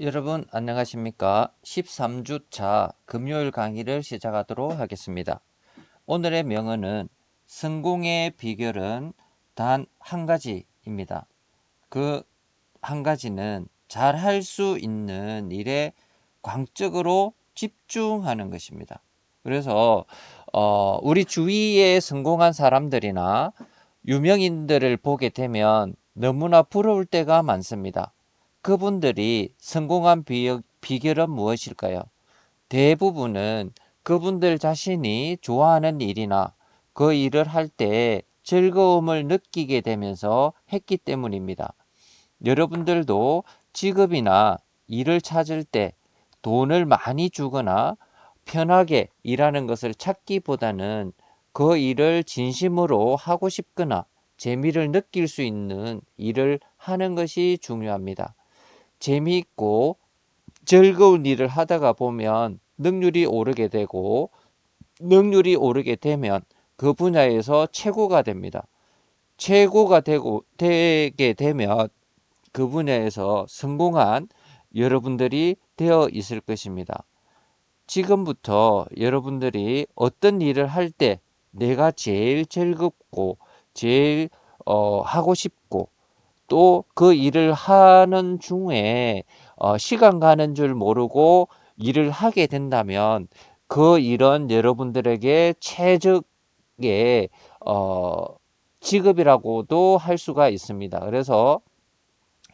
여러분 안녕하십니까? 13주차 금요일 강의를 시작하도록 하겠습니다. 오늘의 명언은 성공의 비결은 단 한 가지입니다. 그 한 가지는 잘할 수 있는 일에 광적으로 집중하는 것입니다. 그래서 우리 주위에 성공한 사람들이나 유명인들을 보게 되면 너무나 부러울 때가 많습니다. 그분들이 성공한 비결은 무엇일까요? 대부분은 그분들 자신이 좋아하는 일이나 그 일을 할 때 즐거움을 느끼게 되면서 했기 때문입니다. 여러분들도 직업이나 일을 찾을 때 돈을 많이 주거나 편하게 일하는 것을 찾기보다는 그 일을 진심으로 하고 싶거나 재미를 느낄 수 있는 일을 하는 것이 중요합니다. 재미있고 즐거운 일을 하다가 보면 능률이 오르게 되고, 능률이 오르게 되면 그 분야에서 최고가 됩니다. 최고가 되게 되면 그 분야에서 성공한 여러분들이 되어 있을 것입니다. 지금부터 여러분들이 어떤 일을 할 때 내가 제일 즐겁고 제일 하고 싶고 또 그 일을 하는 중에 시간 가는 줄 모르고 일을 하게 된다면 그 일은 여러분들에게 최적의 직업이라고도 할 수가 있습니다. 그래서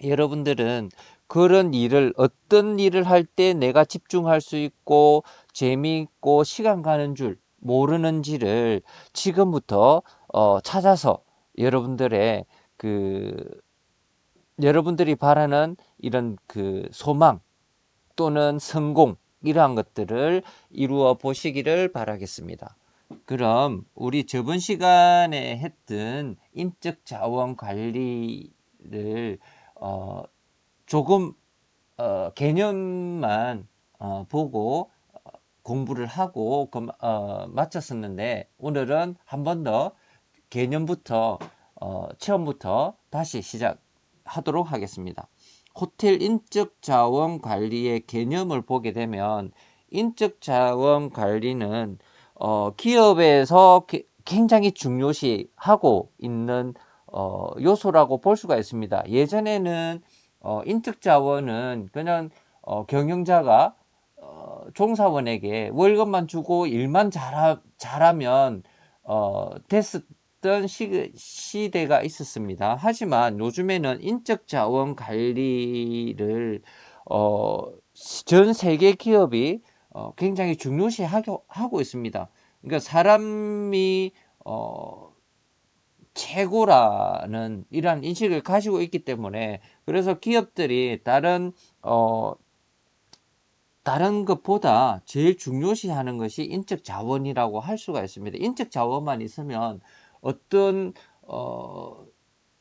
여러분들은 그런 일을 어떤 일을 할 때 내가 집중할 수 있고 재미있고 시간 가는 줄 모르는지를 지금부터 찾아서 여러분들의 여러분들이 바라는 이런 소망 또는 성공 이러한 것들을 이루어 보시기를 바라겠습니다. 그럼 우리 저번 시간에 했던 인적 자원 관리를 조금 개념만 보고 공부를 하고 마쳤었는데, 오늘은 한 번 더 개념부터 처음부터 다시 시작하도록 하겠습니다. 호텔 인적 자원 관리의 개념을 보게 되면, 인적 자원 관리는 기업에서 굉장히 중요시하고 있는 요소라고 볼 수가 있습니다. 예전에는 인적 자원은 그냥 경영자가 종사원에게 월급만 주고 일만 잘하면 됐었던 시대가 있었습니다. 하지만 요즘에는 인적 자원 관리를 전 세계 기업이 굉장히 중요시하고 있습니다. 그러니까 사람이 최고라는 이러한 인식을 가지고 있기 때문에, 그래서 기업들이 다른 것보다 제일 중요시하는 것이 인적 자원이라고 할 수가 있습니다. 인적 자원만 있으면 어떤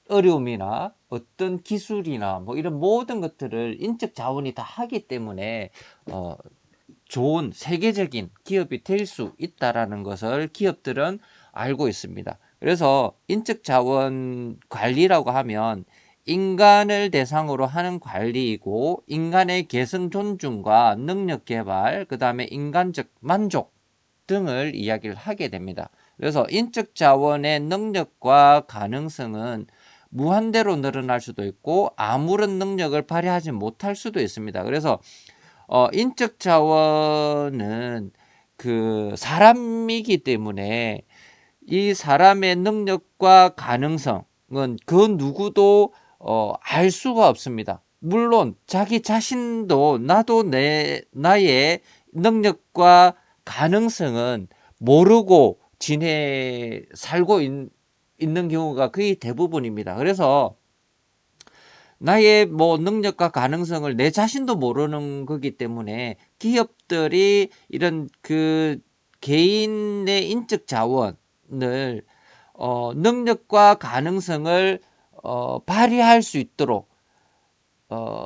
어려움이나 어떤 기술이나 뭐 이런 모든 것들을 인적 자원이 다 하기 때문에 좋은 세계적인 기업이 될 수 있다라는 것을 기업들은 알고 있습니다. 그래서 인적 자원 관리라고 하면 인간을 대상으로 하는 관리이고, 인간의 개성 존중과 능력 개발, 그 다음에 인간적 만족 등을 이야기를 하게 됩니다. 그래서 인적 자원의 능력과 가능성은 무한대로 늘어날 수도 있고 아무런 능력을 발휘하지 못할 수도 있습니다. 그래서 인적 자원은 사람이기 때문에 이 사람의 능력과 가능성은 그 누구도 알 수가 없습니다. 물론 자기 자신도 나도 나의 능력과 가능성은 모르고 살고 있는 경우가 거의 대부분입니다. 그래서 나의 능력과 가능성을 내 자신도 모르는 거기 때문에 기업들이 이런 개인의 인적 자원을 능력과 가능성을 발휘할 수 있도록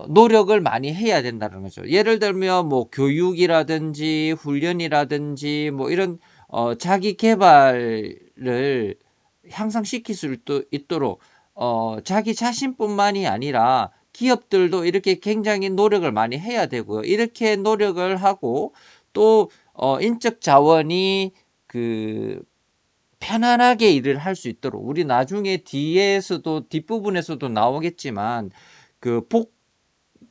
노력을 많이 해야 된다는 거죠. 예를 들면 교육이라든지 훈련이라든지 이런 자기 개발을 향상시킬 수 있도록 자기 자신뿐만이 아니라 기업들도 이렇게 굉장히 노력을 많이 해야 되고요. 이렇게 노력을 하고 또 인적 자원이 그 편안하게 일을 할 수 있도록 우리 나중에 뒤에서도 뒷부분에서도 나오겠지만 그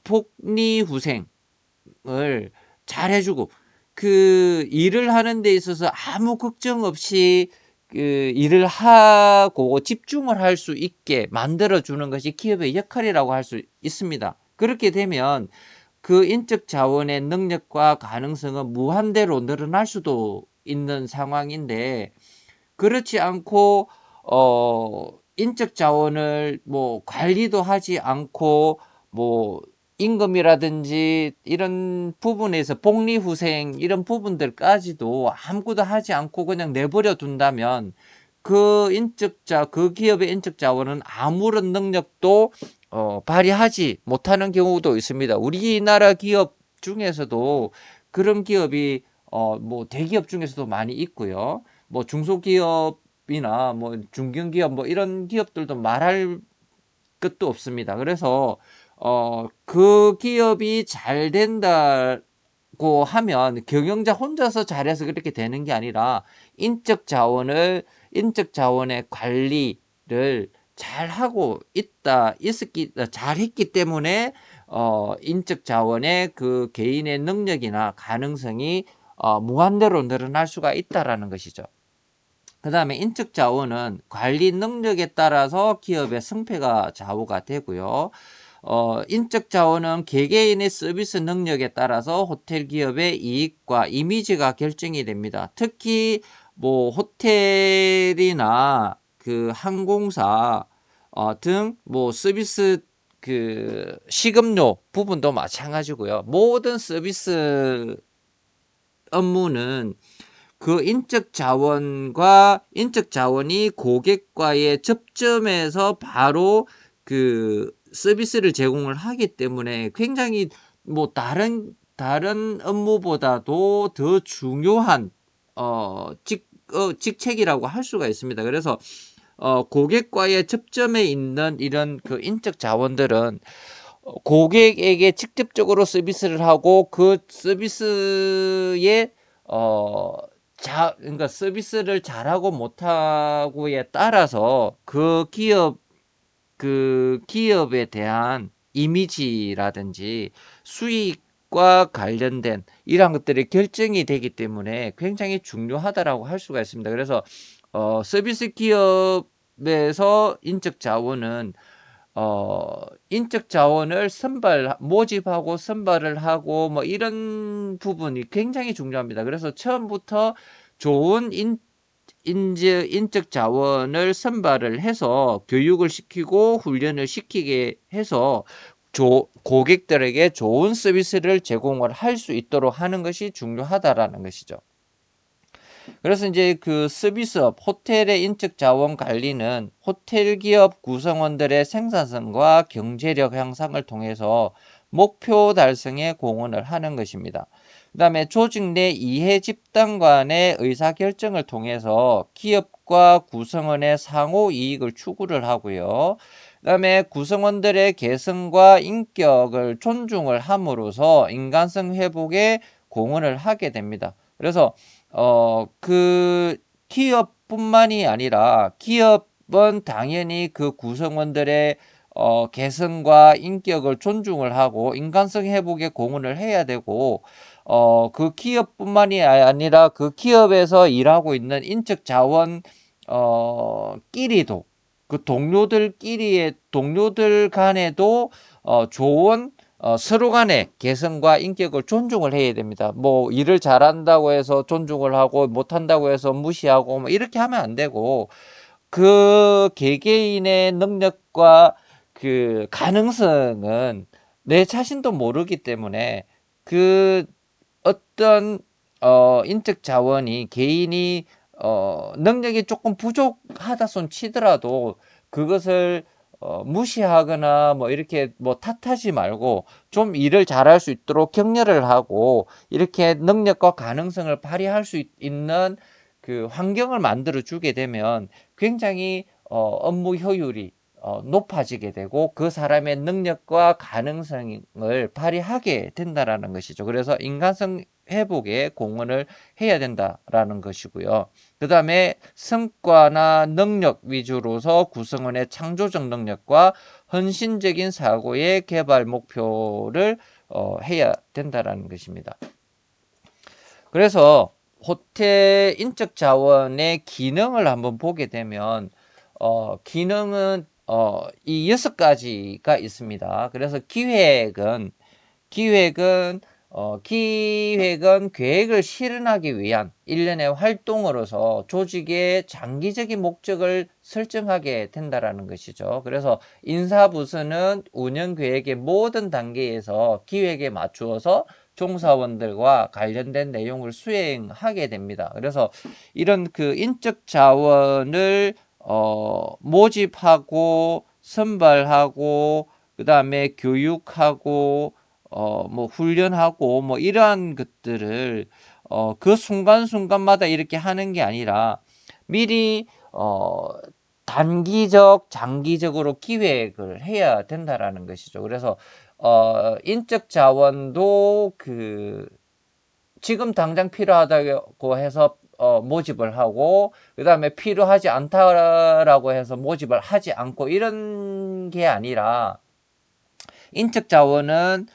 복리후생을 잘 해주고 그 일을 하는 데 있어서 아무 걱정 없이 그 일을 하고 집중을 할 수 있게 만들어 주는 것이 기업의 역할이라고 할 수 있습니다. 그렇게 되면 그 인적 자원의 능력과 가능성은 무한대로 늘어날 수도 있는 상황인데 그렇지 않고 인적 자원을 뭐 관리도 하지 않고 뭐 임금이라든지 이런 부분에서 복리후생 이런 부분들까지도 아무것도 하지 않고 그냥 내버려 둔다면 그 기업의 인적 자원은 아무런 능력도 발휘하지 못하는 경우도 있습니다. 우리나라 기업 중에서도 그런 기업이 뭐 대기업 중에서도 많이 있고요. 뭐 중소기업이나 뭐 중견기업 뭐 이런 기업들도 말할 것도 없습니다. 그래서 그 기업이 잘 된다고 하면 경영자 혼자서 잘해서 그렇게 되는 게 아니라 인적 자원의 관리를 잘 하고 잘 했기 때문에 인적 자원의 그 개인의 능력이나 가능성이 무한대로 늘어날 수가 있다라는 것이죠. 그 다음에 인적 자원은 관리 능력에 따라서 기업의 승패가 좌우가 되고요. 인적 자원은 개개인의 서비스 능력에 따라서 호텔 기업의 이익과 이미지가 결정이 됩니다. 특히 뭐 호텔이나 그 항공사 등 뭐 서비스 그 식음료 부분도 마찬가지고요. 모든 서비스 업무는 그 인적 자원이 고객과의 접점에서 바로 그 서비스를 제공을 하기 때문에 굉장히 뭐 다른 업무보다도 더 중요한 직책이라고 할 수가 있습니다. 그래서 고객과의 접점에 있는 이런 그 인적 자원들은 고객에게 직접적으로 서비스를 하고 그 서비스에 그러니까 서비스를 잘하고 못하고에 따라서 그 기업에 대한 이미지라든지 수익과 관련된 이러한 것들이 결정이 되기 때문에 굉장히 중요하다라고 할 수가 있습니다. 그래서 서비스 기업에서 인적 자원을 모집하고 선발을 하고 뭐 이런 부분이 굉장히 중요합니다. 그래서 처음부터 좋은 인적 자원을 선발을 해서 교육을 시키고 훈련을 시키게 해서 고객들에게 좋은 서비스를 제공을 할 수 있도록 하는 것이 중요하다라는 것이죠. 그래서 이제 그 서비스업, 호텔의 인적 자원 관리는 호텔 기업 구성원들의 생산성과 경제력 향상을 통해서 목표 달성에 공헌을 하는 것입니다. 그 다음에 조직 내 이해 집단 간의 의사결정을 통해서 기업과 구성원의 상호 이익을 추구를 하고요. 그 다음에 구성원들의 개성과 인격을 존중을 함으로써 인간성 회복에 공헌을 하게 됩니다. 그래서 그 기업뿐만이 아니라 기업은 당연히 그 구성원들의 개성과 인격을 존중을 하고 인간성 회복에 공헌을 해야 되고 그 기업뿐만이 아니라 그 기업에서 일하고 있는 인적 자원 끼리도 그 동료들 간에도 좋은 서로 간의 개성과 인격을 존중을 해야 됩니다. 뭐 일을 잘한다고 해서 존중을 하고 못한다고 해서 무시하고 뭐 이렇게 하면 안 되고 그 개개인의 능력과 그 가능성은 내 자신도 모르기 때문에 그 어떤 인적 자원이 개인이 능력이 조금 부족하다 손 치더라도 그것을 무시하거나 뭐 이렇게 뭐 탓하지 말고 좀 일을 잘할 수 있도록 격려를 하고 이렇게 능력과 가능성을 발휘할 수 있는 그 환경을 만들어 주게 되면 굉장히 업무 효율이 높아지게 되고 그 사람의 능력과 가능성을 발휘하게 된다라는 것이죠. 그래서 인간성 회복에 공헌을 해야 된다라는 것이고요. 그 다음에 성과나 능력 위주로서 구성원의 창조적 능력과 헌신적인 사고의 개발 목표를 해야 된다라는 것입니다. 그래서 호텔 인적 자원의 기능을 한번 보게 되면 기능은 이 6가지가 있습니다. 그래서 기획은 계획을 실현하기 위한 일련의 활동으로서 조직의 장기적인 목적을 설정하게 된다라는 것이죠. 그래서 인사부서는 운영 계획의 모든 단계에서 기획에 맞추어서 종사원들과 관련된 내용을 수행하게 됩니다. 그래서 이런 그 인적 자원을 모집하고 선발하고 그 다음에 교육하고 뭐 훈련하고 뭐 이러한 것들을 그 순간순간마다 이렇게 하는 게 아니라 미리 단기적, 장기적으로 기획을 해야 된다라는 것이죠. 그래서 인적 자원도 지금 당장 필요하다고 해서 모집을 하고 그 다음에 필요하지 않다라고 해서 모집을 하지 않고 이런 게 아니라 인적 자원은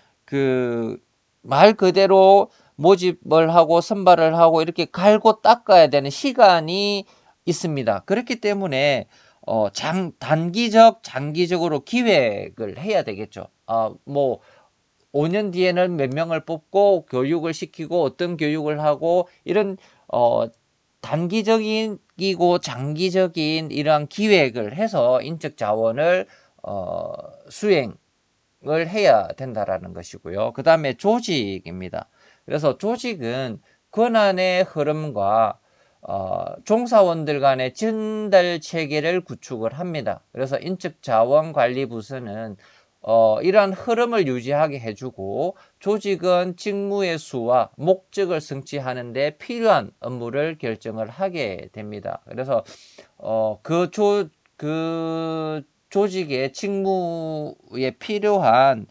말 그대로 모집을 하고 선발을 하고 이렇게 갈고 닦아야 되는 시간이 있습니다. 그렇기 때문에 단기적, 장기적으로 기획을 해야 되겠죠. 뭐 5년 뒤에는 몇 명을 뽑고 교육을 시키고 어떤 교육을 하고 이런 단기적이고 장기적인 이러한 기획을 해서 인적 자원을 수행을 해야 된다라는 것이고요. 그 다음에 조직입니다. 그래서 조직은 권한의 흐름과 종사원들 간의 전달 체계를 구축을 합니다. 그래서 인적자원관리부서는 이러한 흐름을 유지하게 해주고 조직은 직무의 수와 목적을 성취하는 데 필요한 업무를 결정을 하게 됩니다. 그래서 그 조직의 직무에 필요한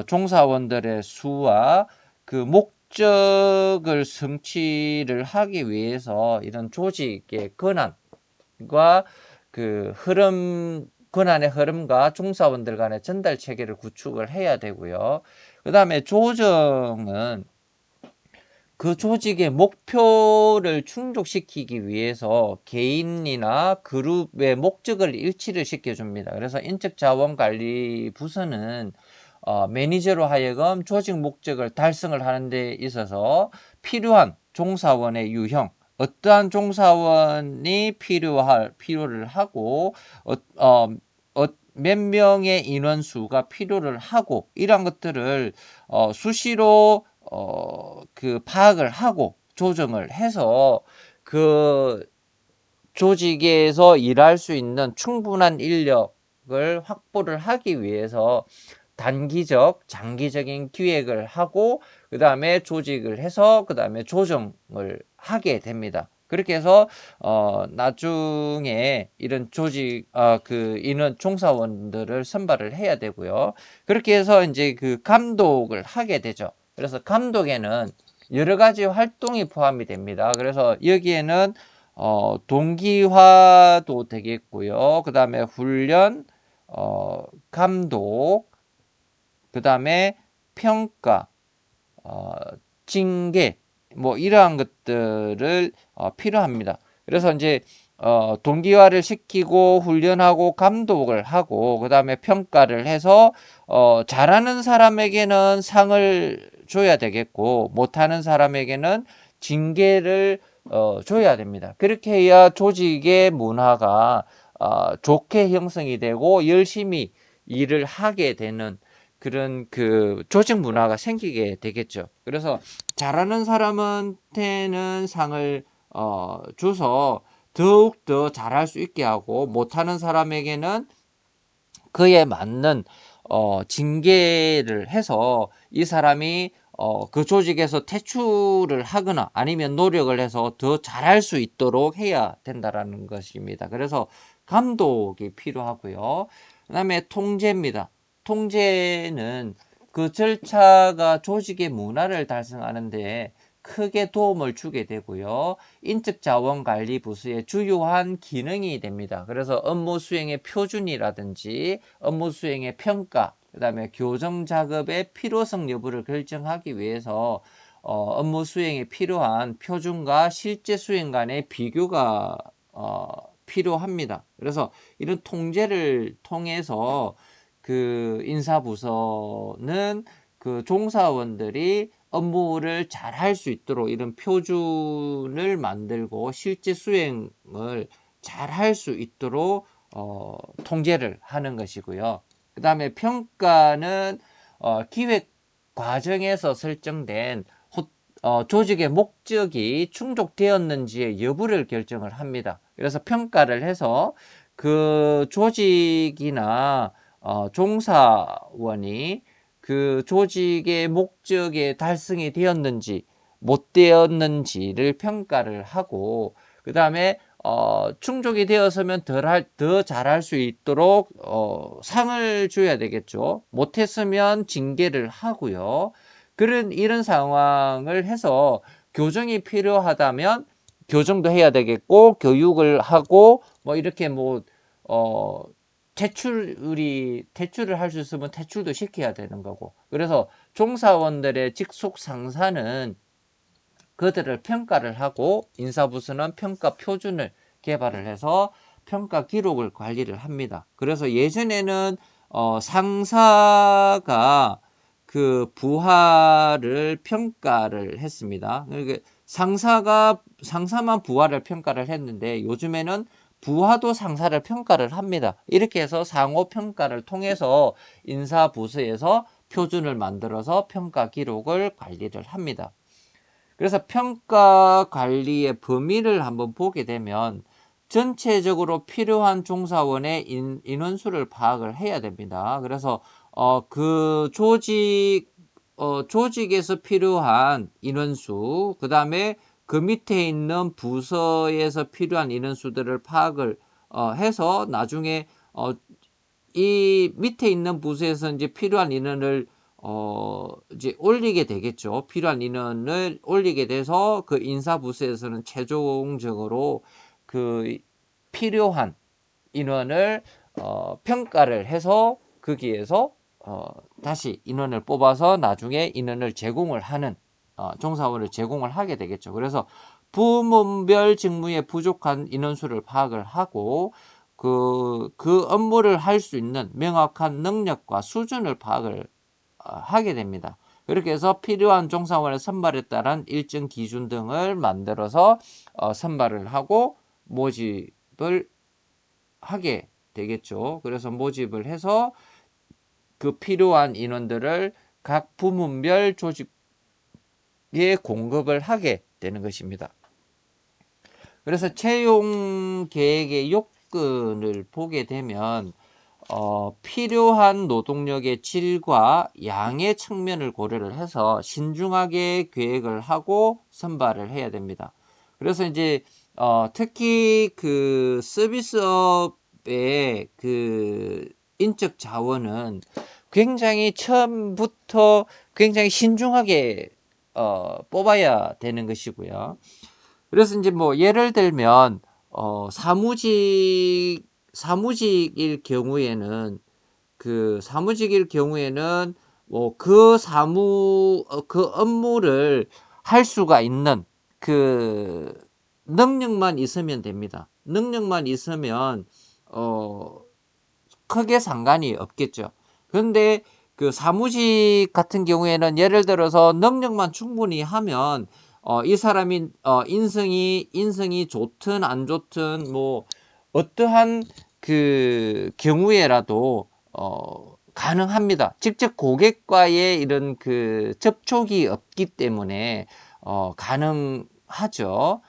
종사원들의 수와 그 목적을 성취를 하기 위해서 이런 조직의 권한과 권한의 흐름과 종사원들 간의 전달 체계를 구축을 해야 되고요. 그 다음에 조정은 그 조직의 목표를 충족시키기 위해서 개인이나 그룹의 목적을 일치를 시켜줍니다. 그래서 인적자원관리 부서는 매니저로 하여금 조직 목적을 달성을 하는 데 있어서 필요한 종사원의 유형, 어떠한 종사원이 필요를 하고 몇 명의 인원수가 필요를 하고 이런 것들을 수시로 파악을 하고 조정을 해서 그 조직에서 일할 수 있는 충분한 인력을 확보를 하기 위해서 단기적, 장기적인 기획을 하고 그 다음에 조직을 해서 그 다음에 조정을 하게 됩니다. 그렇게 해서 나중에 이런 인원 종사원들을 선발을 해야 되고요. 그렇게 해서 이제 감독을 하게 되죠. 그래서 감독에는 여러 가지 활동이 포함이 됩니다. 그래서 여기에는 동기화도 되겠고요. 그 다음에 훈련, 감독, 그 다음에 평가, 징계, 뭐 이러한 것들을 필요합니다. 그래서 이제 동기화를 시키고 훈련하고 감독을 하고 그 다음에 평가를 해서 잘하는 사람에게는 상을 줘야 되겠고 못하는 사람에게는 징계를 줘야 됩니다. 그렇게 해야 조직의 문화가 좋게 형성이 되고 열심히 일을 하게 되는 그런 조직 문화가 생기게 되겠죠. 그래서 잘하는 사람한테는 상을 줘서 더욱더 잘할 수 있게 하고 못하는 사람에게는 그에 맞는 징계를 해서 이 사람이 그 조직에서 퇴출을 하거나 아니면 노력을 해서 더 잘할 수 있도록 해야 된다라는 것입니다. 그래서 감독이 필요하고요. 그 다음에 통제입니다. 통제는 그 절차가 조직의 문화를 달성하는데 크게 도움을 주게 되고요. 인적자원관리부서의 주요한 기능이 됩니다. 그래서 업무 수행의 표준이라든지 업무 수행의 평가, 그 다음에 교정 작업의 필요성 여부를 결정하기 위해서 업무 수행에 필요한 표준과 실제 수행 간의 비교가 필요합니다. 그래서 이런 통제를 통해서 그 인사부서는 그 종사원들이 업무를 잘 할 수 있도록 이런 표준을 만들고 실제 수행을 잘 할 수 있도록 통제를 하는 것이고요. 그 다음에 평가는 기획 과정에서 설정된 조직의 목적이 충족되었는지의 여부를 결정을 합니다. 그래서 평가를 해서 그 조직이나 종사원이 그 조직의 목적에 달성이 되었는지 못 되었는지를 평가를 하고 그 다음에 충족이 되었으면 더 잘할 수 있도록 상을 줘야 되겠죠. 못했으면 징계를 하고요. 이런 상황을 해서 교정이 필요하다면 교정도 해야 되겠고 교육을 하고 뭐 이렇게 뭐 퇴출을 할 수 있으면 퇴출도 시켜야 되는 거고. 그래서 종사원들의 직속 상사는 그들을 평가를 하고 인사부서는 평가 표준을 개발을 해서 평가 기록을 관리를 합니다. 그래서 예전에는 상사가 그 부하를 평가를 했습니다. 그러니까 상사만 부하를 평가를 했는데 요즘에는 부하도 상사를 평가를 합니다. 이렇게 해서 상호 평가를 통해서 인사부서에서 표준을 만들어서 평가 기록을 관리를 합니다. 그래서 평가 관리의 범위를 한번 보게 되면 전체적으로 필요한 종사원의 인원수를 파악을 해야 됩니다. 그래서 그 조직에서 필요한 인원수, 그 다음에 그 밑에 있는 부서에서 필요한 인원수들을 파악을 해서 나중에 이 밑에 있는 부서에서 이제 필요한 인원을 이제 올리게 되겠죠. 필요한 인원을 올리게 돼서 그 인사부서에서는 최종적으로 그 필요한 인원을 평가를 해서 거기에서 다시 인원을 뽑아서 나중에 인원을 제공을 하는 종사원을 제공을 하게 되겠죠. 그래서 부문별 직무에 부족한 인원수를 파악을 하고 그 업무를 할 수 있는 명확한 능력과 수준을 파악을 하게 됩니다. 그렇게 해서 필요한 종사원의 선발에 따른 일정 기준 등을 만들어서 선발을 하고 모집을 하게 되겠죠. 그래서 모집을 해서 그 필요한 인원들을 각 부문별 조직에 공급을 하게 되는 것입니다. 그래서 채용 계획의 요건을 보게 되면 필요한 노동력의 질과 양의 측면을 고려를 해서 신중하게 계획을 하고 선발을 해야 됩니다. 그래서 이제 특히 그 서비스업의 그 인적 자원은 굉장히 처음부터 굉장히 신중하게 뽑아야 되는 것이고요. 그래서 이제 뭐 예를 들면 사무직일 경우에는 뭐 그 업무를 할 수가 있는 그 능력만 있으면 됩니다. 능력만 있으면 크게 상관이 없겠죠. 그런데 그 사무직 같은 경우에는 예를 들어서 능력만 충분히 하면 이 사람이 인성이 좋든 안 좋든 뭐 어떠한 그 경우에라도 가능합니다. 직접 고객과의 이런 그 접촉이 없기 때문에 가능하죠.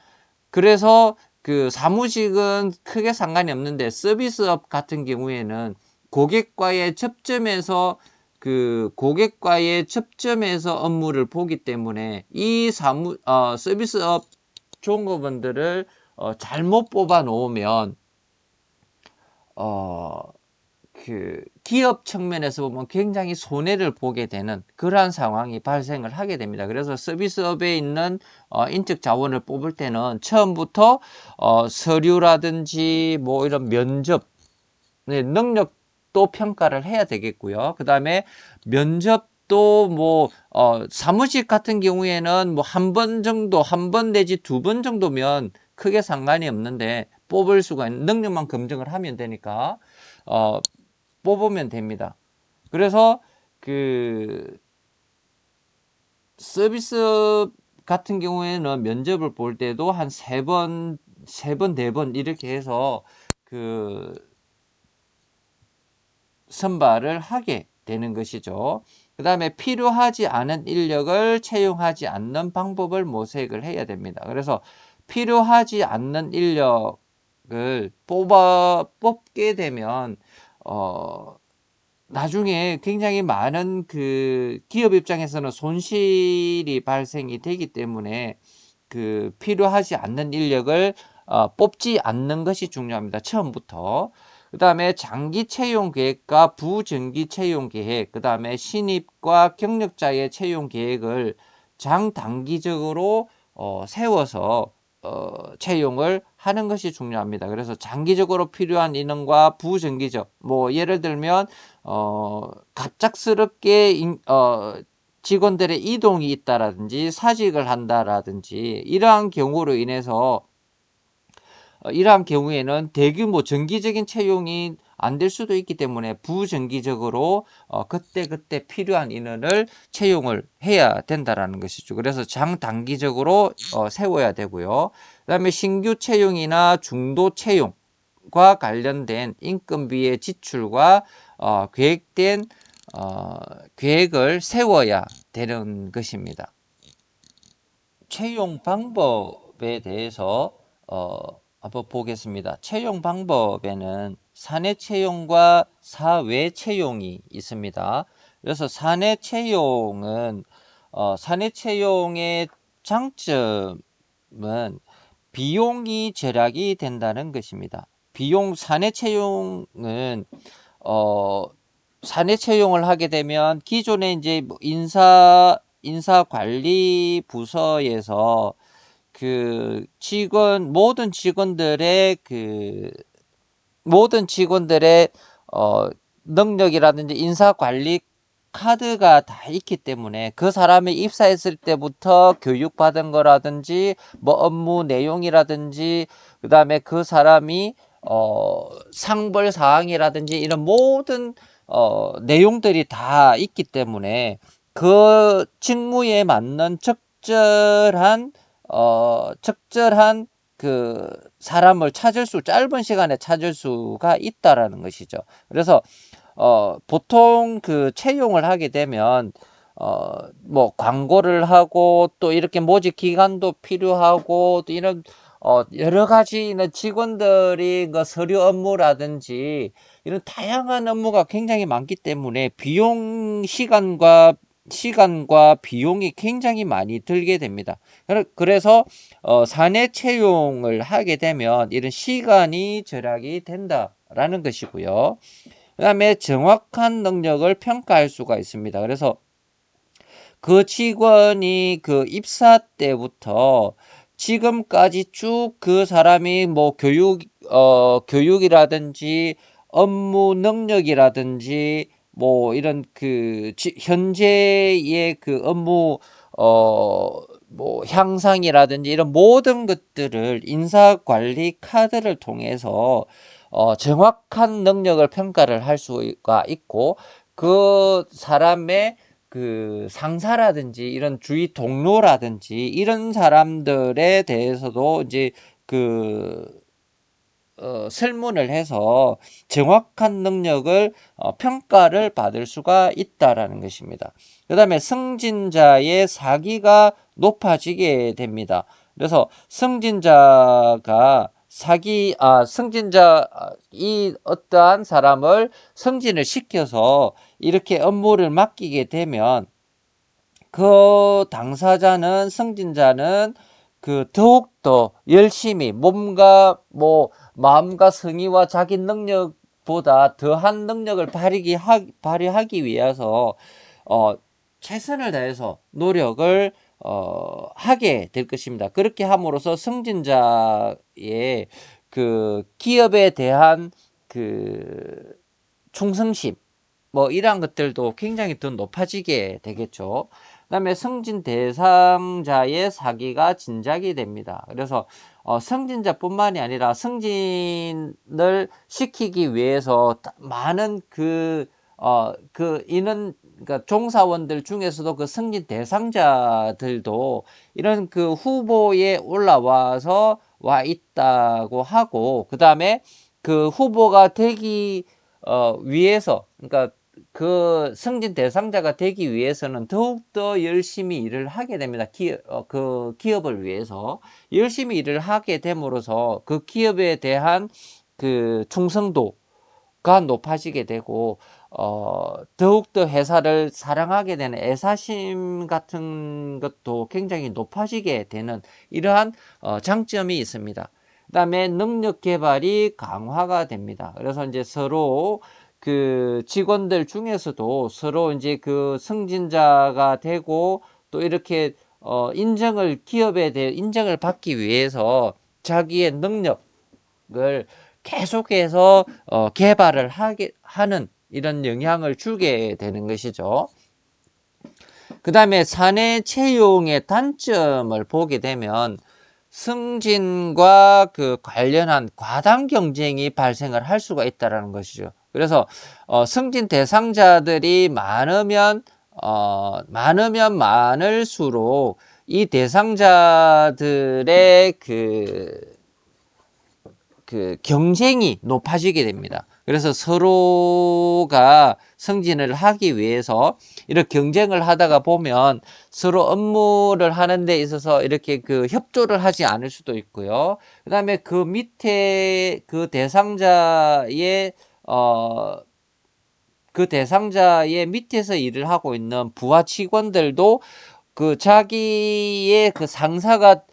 그래서 그 사무직은 크게 상관이 없는데 서비스업 같은 경우에는 고객과의 접점에서 그 고객과의 접점에서 업무를 보기 때문에 이 서비스업 종업원들을 잘못 뽑아 놓으면 그 기업 측면에서 보면 굉장히 손해를 보게 되는 그러한 상황이 발생을 하게 됩니다. 그래서 서비스업에 있는 인적 자원을 뽑을 때는 처음부터 서류라든지 뭐 이런 면접, 능력도 평가를 해야 되겠고요. 그 다음에 면접도 뭐 사무직 같은 경우에는 뭐 한 번 정도, 한 번 내지 두 번 정도면 크게 상관이 없는데 뽑을 수가 있는 능력만 검증을 하면 되니까 뽑으면 됩니다. 그래서 그 서비스 같은 경우에는 면접을 볼 때도 한 세 번, 네 번 이렇게 해서 그 선발을 하게 되는 것이죠. 그 다음에 필요하지 않은 인력을 채용하지 않는 방법을 모색을 해야 됩니다. 그래서 필요하지 않는 인력을 뽑게 되면 나중에 굉장히 많은 그 기업 입장에서는 손실이 발생이 되기 때문에 그 필요하지 않는 인력을 뽑지 않는 것이 중요합니다. 처음부터. 그 다음에 장기 채용 계획과 부정기 채용 계획, 그 다음에 신입과 경력자의 채용 계획을 장단기적으로 세워서 채용을 하는 것이 중요합니다. 그래서 장기적으로 필요한 인원과 부정기적, 뭐 예를 들면 갑작스럽게 직원들의 이동이 있다라든지 사직을 한다라든지 이러한 경우로 인해서 이러한 경우에는 대규모 정기적인 채용이 안 될 수도 있기 때문에 부정기적으로 그때그때 필요한 인원을 채용을 해야 된다라는 것이죠. 그래서 장단기적으로 세워야 되고요. 그 다음에 신규 채용이나 중도 채용과 관련된 인건비의 지출과 계획된 계획을 세워야 되는 것입니다. 채용 방법에 대해서 한번 보겠습니다. 채용 방법에는 사내 채용과 사외 채용이 있습니다. 그래서 사내 채용은 사내 채용의 장점은 비용이 절약이 된다는 것입니다. 사내 채용은 사내 채용을 하게 되면 기존에 이제 뭐 인사 관리 부서에서 그 모든 직원들의 능력이라든지 인사 관리 카드가 다 있기 때문에 그 사람이 입사했을 때부터 교육받은 거라든지 뭐 업무 내용이라든지 그 다음에 그 사람이 상벌 사항이라든지 이런 모든 내용들이 다 있기 때문에 그 직무에 맞는 적절한 그 사람을 짧은 시간에 찾을 수가 있다라는 것이죠. 그래서 보통 그 채용을 하게 되면 뭐 광고를 하고 또 이렇게 모집 기간도 필요하고 또 이런 여러 가지 직원들이 그 서류 업무라든지 이런 다양한 업무가 굉장히 많기 때문에 시간과 비용이 굉장히 많이 들게 됩니다. 그래서 사내 채용을 하게 되면 이런 시간이 절약이 된다라는 것이고요. 그 다음에 정확한 능력을 평가할 수가 있습니다. 그래서 그 직원이 그 입사 때부터 지금까지 쭉 그 사람이 뭐 교육이라든지 업무 능력이라든지 뭐 이런 그 현재의 그 업무 뭐 향상이라든지 이런 모든 것들을 인사관리 카드를 통해서 정확한 능력을 평가를 할 수가 있고 그 사람의 그 상사라든지 이런 주위 동료라든지 이런 사람들에 대해서도 이제 그 설문을 해서 정확한 능력을 평가를 받을 수가 있다라는 것입니다. 그 다음에 승진자의 사기가 높아지게 됩니다. 그래서 승진자가 승진자, 이 어떠한 사람을 승진을 시켜서 이렇게 업무를 맡기게 되면 그 당사자는, 승진자는 더욱더 열심히 몸과 마음과 성의와 자기 능력보다 더한 능력을 발휘하기 위해서 어, 최선을 다해서 노력을 하게 될 것입니다. 그렇게 함으로써 승진자의 기업에 대한 충성심, 이러한 것들도 굉장히 더 높아지게 되겠죠. 그 다음에 승진 대상자의 사기가 진작이 됩니다. 그래서 승진자뿐만이 아니라 승진을 시키기 위해서 많은 그러니까 종사원들 중에서도 그 승진 대상자들도 이런 후보에 올라와서 와 있다고 하고, 그 다음에 그 후보가 되기 위해서, 그러니까 그 승진 대상자가 되기 위해서는 더욱더 열심히 일을 하게 됩니다. 그 기업을 위해서 열심히 일을 하게 됨으로써 그 기업에 대한 충성도가 높아지게 되고, 더욱더 회사를 사랑하게 되는 애사심 같은 것도 굉장히 높아지게 되는 이러한 장점이 있습니다. 그 다음에 능력 개발이 강화가 됩니다. 그래서 이제 서로 직원들 중에서도 서로 이제 승진자가 되고, 또 이렇게 기업에 대해 인정을 받기 위해서 자기의 능력을 계속해서 개발을 하는 이런 영향을 주게 되는 것이죠. 그 다음에 사내 채용의 단점을 보게 되면 승진과 관련한 과당 경쟁이 발생을 할 수가 있다는 것이죠. 그래서 승진 대상자들이 많으면 많을수록 이 대상자들의 경쟁이 높아지게 됩니다. 그래서 서로가 승진을 하기 위해서 이렇게 경쟁을 하다가 보면 서로 업무를 하는 데 있어서 이렇게 협조를 하지 않을 수도 있고요. 그 다음에 그 밑에 대상자의 밑에서 일을 하고 있는 부하 직원들도 자기의 상사가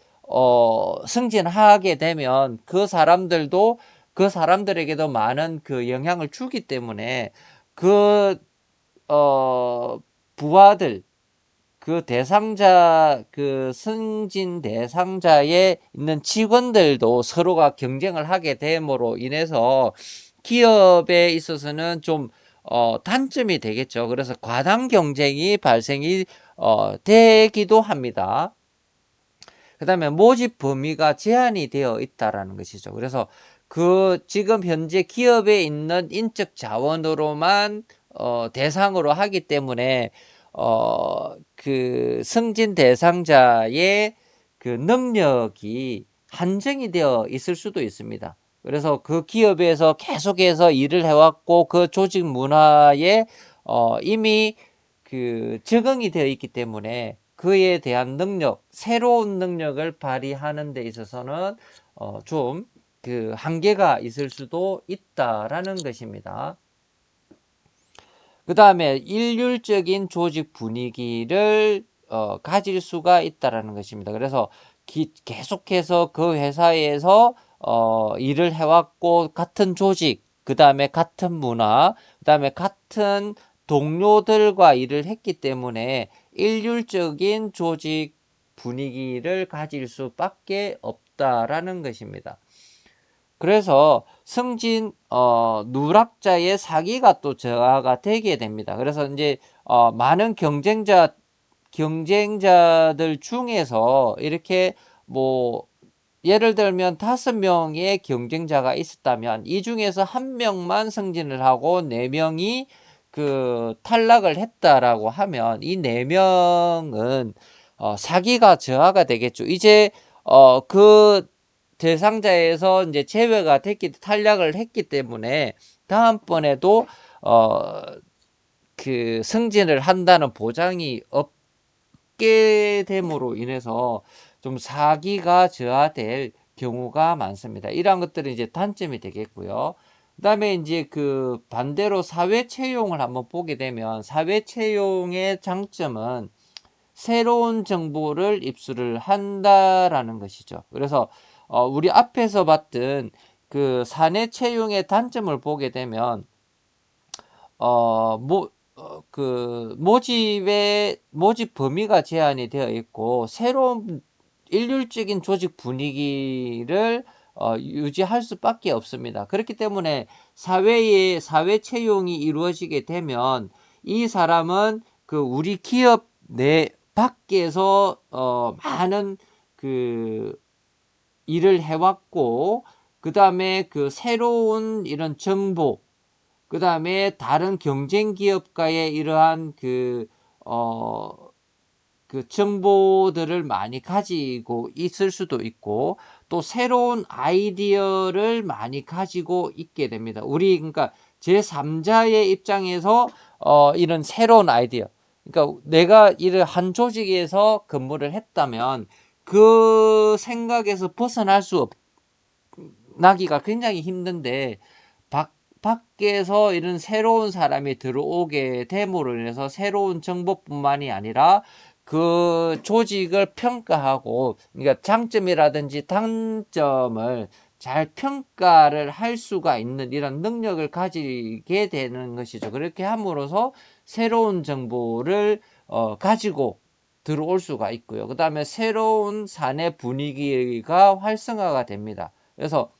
승진하게 되면 그 사람들에게도 많은 영향을 주기 때문에 부하들, 승진 대상자에 있는 직원들도 서로가 경쟁을 하게 됨으로 인해서 기업에 있어서는 좀 단점이 되겠죠. 그래서 과당 경쟁이 발생이 되기도 합니다. 그 다음에 모집 범위가 제한이 되어 있다라는 것이죠. 그래서 지금 현재 기업에 있는 인적 자원으로만 대상으로 하기 때문에 승진 대상자의 능력이 한정이 되어 있을 수도 있습니다. 그래서 그 기업에서 계속해서 일을 해왔고 그 조직 문화에 이미 적응이 되어 있기 때문에 그에 대한 새로운 능력을 발휘하는 데 있어서는 좀 한계가 있을 수도 있다라는 것입니다. 그 다음에 일률적인 조직 분위기를 가질 수가 있다라는 것입니다. 그래서 계속해서 그 회사에서 일을 해왔고 같은 조직, 그 다음에 같은 문화, 그 다음에 같은 동료들과 일을 했기 때문에 일률적인 조직 분위기를 가질 수밖에 없다라는 것입니다. 그래서 누락자의 사기가 또 저하가 되게 됩니다. 그래서 이제 많은 경쟁자들 중에서 이렇게 예를 들면 5명의 경쟁자가 있었다면 이 중에서 1명만 승진을 하고 4명이 탈락을 했다라고 하면 이 4명은 사기가 저하가 되겠죠. 이제 대상자에서 이제 탈락을 했기 때문에 다음번에도 승진을 한다는 보장이 없게 됨으로 인해서 좀 사기가 저하될 경우가 많습니다. 이러한 것들은 이제 단점이 되겠고요. 그 다음에 이제 그 반대로 사회 채용을 한번 보게 되면 사회 채용의 장점은 새로운 정보를 입수를 한다라는 것이죠. 그래서 우리 앞에서 봤던 그 사내 채용의 단점을 보게 되면 그 모집 범위가 제한이 되어 있고 새로운 일률적인 조직 분위기를 유지할 수밖에 없습니다. 그렇기 때문에 사회 채용이 이루어지게 되면 이 사람은 그 우리 기업 내 밖에서 많은 그 일을 해왔고, 그 다음에 그 새로운 이런 정보, 그 다음에 다른 경쟁 기업과의 이러한 그 정보들을 많이 가지고 있을 수도 있고, 또 새로운 아이디어를 많이 가지고 있게 됩니다. 그러니까 제3자의 입장에서 이런 새로운 아이디어, 그러니까 내가 이를 한 조직에서 근무를 했다면 그 생각에서 벗어날 수 나기가 굉장히 힘든데, 밖에서 이런 새로운 사람이 들어오게 됨으로 인해서 새로운 정보뿐만이 아니라 그 조직을 평가하고, 그러니까 장점이라든지 단점을 잘 평가를 할 수가 있는 이런 능력을 가지게 되는 것이죠. 그렇게 함으로써 새로운 정보를 가지고 들어올 수가 있고요. 그 다음에 새로운 사내 분위기가 활성화가 됩니다. 그래서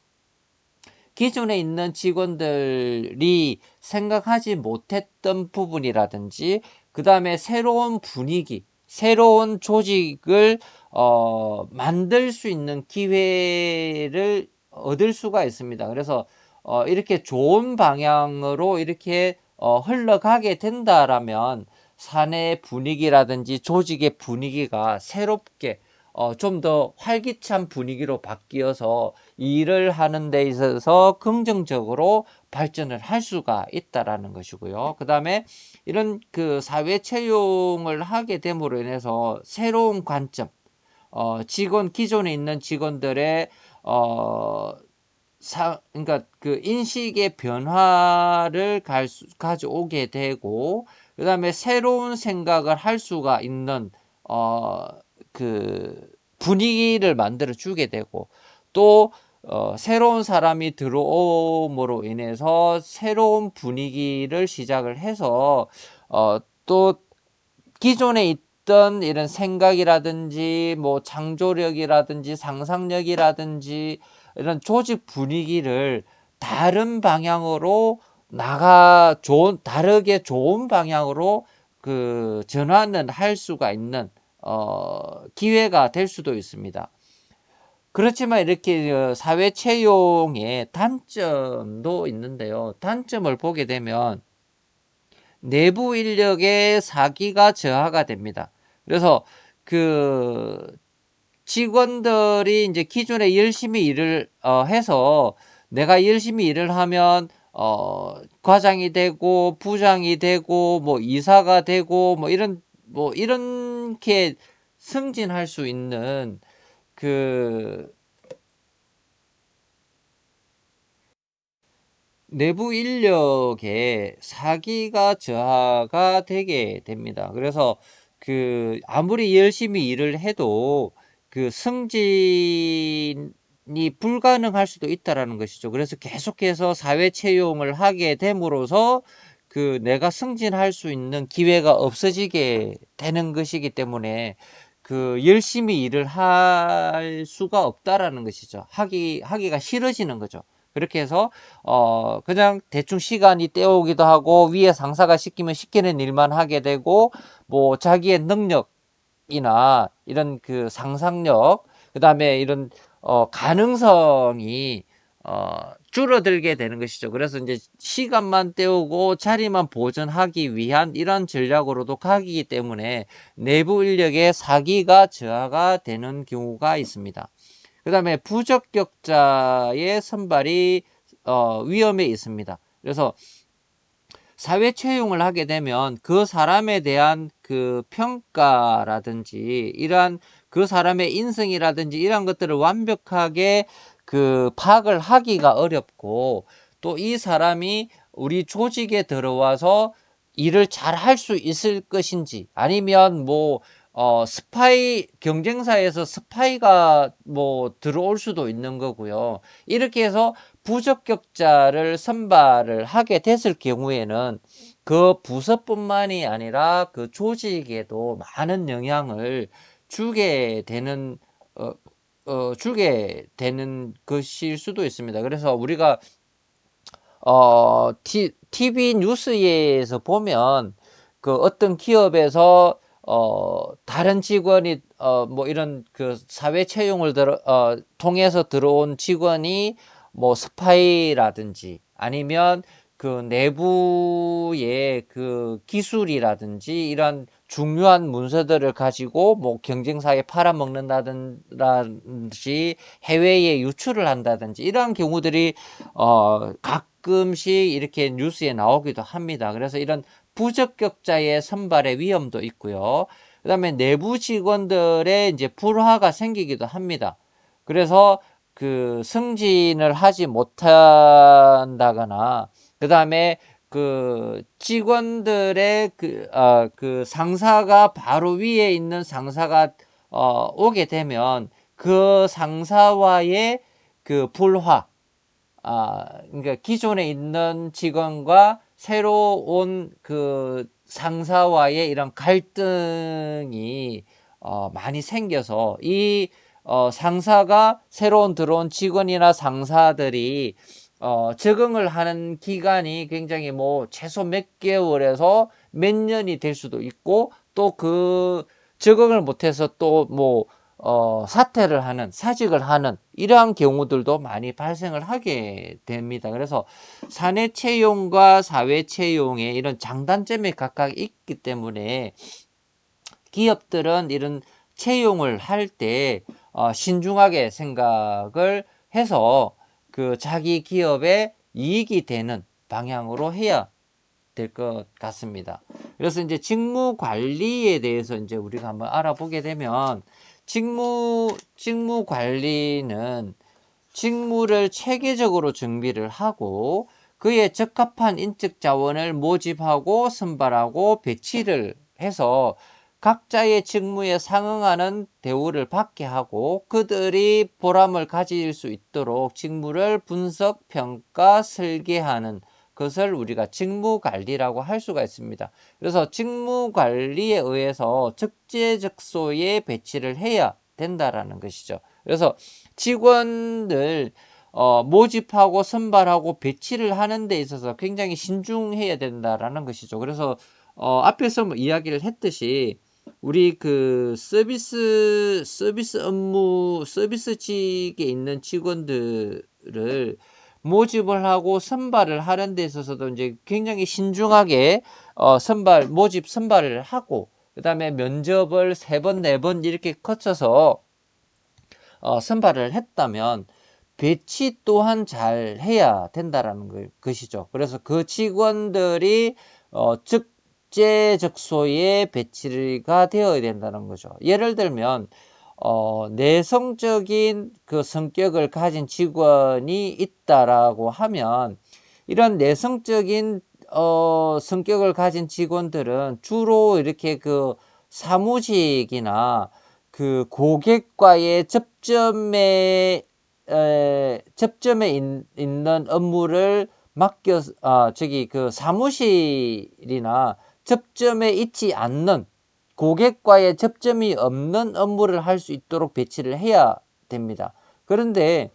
기존에 있는 직원들이 생각하지 못했던 부분이라든지, 그 다음에 새로운 분위기, 새로운 조직을 만들 수 있는 기회를 얻을 수가 있습니다. 그래서 이렇게 좋은 방향으로 이렇게 흘러가게 된다라면 사내 분위기라든지 조직의 분위기가 새롭게 좀 더 활기찬 분위기로 바뀌어서 일을 하는 데 있어서 긍정적으로 발전을 할 수가 있다라는 것이고요. 그 다음에 이런 그 사회 채용을 하게 됨으로 인해서 새로운 관점, 기존에 있는 직원들의 그러니까 그 인식의 변화를 가져오게 되고, 그 다음에 새로운 생각을 할 수가 있는 어, 그 분위기를 만들어 주게 되고, 또 새로운 사람이 들어옴으로 인해서 새로운 분위기를 시작을 해서 또 기존에 있던 이런 생각이라든지 뭐 창조력이라든지 상상력이라든지 이런 조직 분위기를 다른 방향으로 다르게 좋은 방향으로 그 전환을 할 수가 있는 기회가 될 수도 있습니다. 그렇지만 이렇게 사회 채용의 단점도 있는데요. 단점을 보게 되면 내부 인력의 사기가 저하가 됩니다. 그래서 그 직원들이 이제 기존에 열심히 일을 해서 내가 열심히 일을 하면 과장이 되고 부장이 되고 뭐 이사가 되고 뭐 이렇게 승진할 수 있는 그 내부 인력의 사기가 저하가 되게 됩니다. 그래서 그 아무리 열심히 일을 해도 그 승진이 불가능할 수도 있다라는 것이죠. 그래서 계속해서 사회 채용을 하게 됨으로써 그 내가 승진할 수 있는 기회가 없어지게 되는 것이기 때문에 그 열심히 일을 할 수가 없다라는 것이죠. 하기가 싫어지는 거죠. 그렇게 해서 그냥 대충 시간이 때우기도 하고 위에 상사가 시키면 시키는 일만 하게 되고, 뭐 자기의 능력이나 이런 그 상상력, 그 다음에 이런 가능성이 줄어들게 되는 것이죠. 그래서 이제 시간만 때우고 자리만 보존하기 위한 이런 전략으로도 가기 때문에 내부 인력의 사기가 저하가 되는 경우가 있습니다. 그 다음에 부적격자의 선발이 위험에 있습니다. 그래서 사회 채용을 하게 되면 그 사람에 대한 그 평가라든지 이러한 그 사람의 인성이라든지 이런 것들을 완벽하게 그 파악을 하기가 어렵고, 또 이 사람이 우리 조직에 들어와서 일을 잘 할 수 있을 것인지, 아니면 뭐 스파이, 경쟁사에서 스파이가 뭐 들어올 수도 있는 거고요. 이렇게 해서 부적격자를 선발을 하게 됐을 경우에는 그 부서뿐만이 아니라 그 조직에도 많은 영향을 주게 되는 주게 되는 것일 수도 있습니다. 그래서 우리가 TV 뉴스에서 보면 그 어떤 기업에서 다른 직원이 뭐 이런 그 사회 채용을 통해서 들어온 직원이 뭐 스파이라든지, 아니면 그 내부의 그 기술이라든지 이런 중요한 문서들을 가지고 뭐 경쟁사에 팔아먹는다든지 해외에 유출을 한다든지 이러한 경우들이 가끔씩 이렇게 뉴스에 나오기도 합니다. 그래서 이런 부적격자의 선발의 위험도 있고요. 그 다음에 내부 직원들의 이제 불화가 생기기도 합니다. 그래서 그 승진을 하지 못한다거나, 그 다음에 그 직원들의 그 상사가 바로 위에 있는 상사가 오게 되면 그 상사와의 그 불화, 그러니까 기존에 있는 직원과 새로 온 그 상사와의 이런 갈등이 많이 생겨서, 이 상사가 새로운 들어온 직원이나 상사들이 적응을 하는 기간이 굉장히 뭐 최소 몇 개월에서 몇 년이 될 수도 있고, 또 그 적응을 못해서 또 뭐 사퇴를 하는, 사직을 하는 이러한 경우들도 많이 발생을 하게 됩니다. 그래서 사내 채용과 사회 채용의 이런 장단점이 각각 있기 때문에 기업들은 이런 채용을 할 때 신중하게 생각을 해서 그 자기 기업에 이익이 되는 방향으로 해야 될 것 같습니다. 그래서 이제 직무 관리에 대해서 이제 우리가 한번 알아보게 되면, 직무 관리는 직무를 체계적으로 준비를 하고 그에 적합한 인적 자원을 모집하고 선발하고 배치를 해서 각자의 직무에 상응하는 대우를 받게 하고, 그들이 보람을 가질 수 있도록 직무를 분석, 평가, 설계하는 것을 우리가 직무 관리라고 할 수가 있습니다. 그래서 직무 관리에 의해서 적재적소에 배치를 해야 된다라는 것이죠. 그래서 직원들 모집하고 선발하고 배치를 하는 데 있어서 굉장히 신중해야 된다라는 것이죠. 그래서 앞에서 뭐 이야기를 했듯이 우리 그 서비스 업무, 서비스직에 있는 직원들을 모집을 하고 선발을 하는 데 있어서도 이제 굉장히 신중하게 모집 선발을 하고, 그 다음에 면접을 3번, 4번 이렇게 거쳐서 선발을 했다면 배치 또한 잘 해야 된다라는 것이죠. 그래서 그 직원들이 적재적소에 배치가 되어야 된다는 거죠. 예를 들면 내성적인 그 성격을 가진 직원이 있다라고 하면, 이런 내성적인 성격을 가진 직원들은 주로 이렇게 그 사무직이나 그 고객과의 접점에 있는 업무를 그 사무실이나 접점에 있지 않는, 고객과의 접점이 없는 업무를 할 수 있도록 배치를 해야 됩니다. 그런데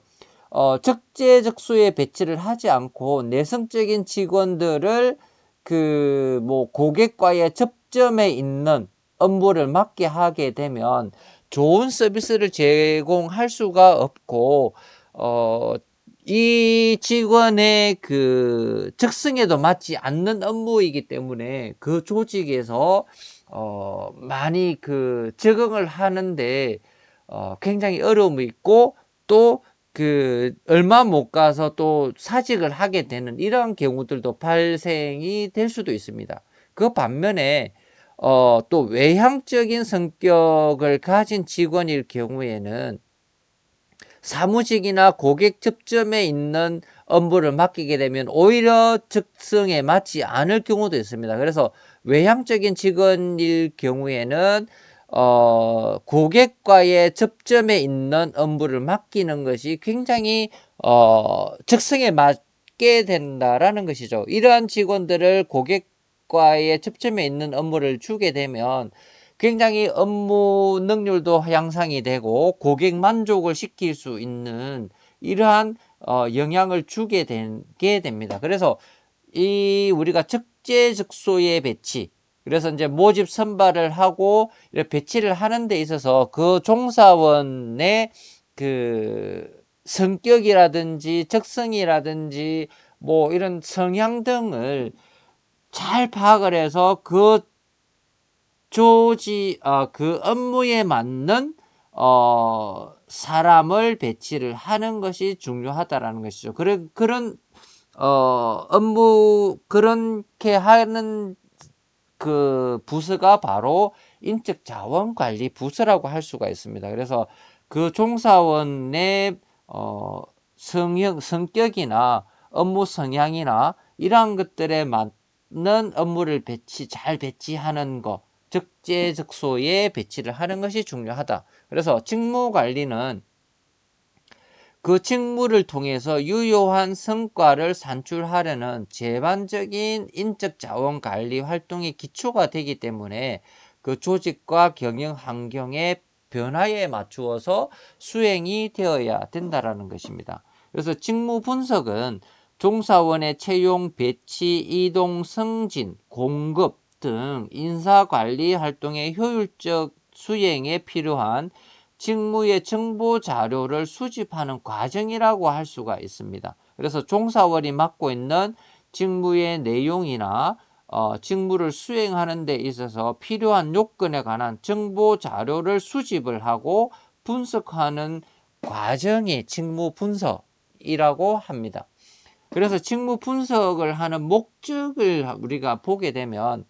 적재적소에 배치를 하지 않고 내성적인 직원들을 그 뭐 고객과의 접점에 있는 업무를 맡게 하게 되면 좋은 서비스를 제공할 수가 없고, 이 직원의 그 적성에도 맞지 않는 업무이기 때문에 그 조직에서 많이 그 적응을 하는데 굉장히 어려움이 있고, 또 그 얼마 못 가서 또 사직을 하게 되는 이런 경우들도 발생이 될 수도 있습니다. 그 반면에 또 외향적인 성격을 가진 직원일 경우에는 사무직이나 고객 접점에 있는 업무를 맡기게 되면 오히려 적성에 맞지 않을 경우도 있습니다. 그래서 외향적인 직원일 경우에는 고객과의 접점에 있는 업무를 맡기는 것이 굉장히 적성에 맞게 된다라는 것이죠. 이러한 직원들을 고객과의 접점에 있는 업무를 주게 되면 굉장히 업무 능률도 향상이 되고 고객 만족을 시킬 수 있는 이러한 영향을 주게 되게 됩니다. 그래서 이 우리가 적재적소의 배치, 그래서 이제 모집 선발을 하고 배치를 하는 데 있어서 그 종사원의 그 성격이라든지 적성이라든지 뭐 이런 성향 등을 잘 파악을 해서 그 그 업무에 맞는 사람을 배치를 하는 것이 중요하다라는 것이죠. 그런 업무 그렇게 하는 그 부서가 바로 인적자원관리 부서라고 할 수가 있습니다. 그래서 그 종사원의 성격이나 업무 성향이나 이러한 것들에 맞는 업무를 잘 배치하는 것, 적재적소에 배치를 하는 것이 중요하다. 그래서 직무관리는 그 직무를 통해서 유효한 성과를 산출하려는 제반적인 인적자원 관리 활동의 기초가 되기 때문에 그 조직과 경영 환경의 변화에 맞추어서 수행이 되어야 된다라는 것입니다. 그래서 직무 분석은 종사원의 채용, 배치, 이동, 승진, 공급 등 인사관리 활동의 효율적 수행에 필요한 직무의 정보 자료를 수집하는 과정이라고 할 수가 있습니다. 그래서 종사원이 맡고 있는 직무의 내용이나 직무를 수행하는 데 있어서 필요한 요건에 관한 정보 자료를 수집을 하고 분석하는 과정이 직무 분석이라고 합니다. 그래서 직무 분석을 하는 목적을 우리가 보게 되면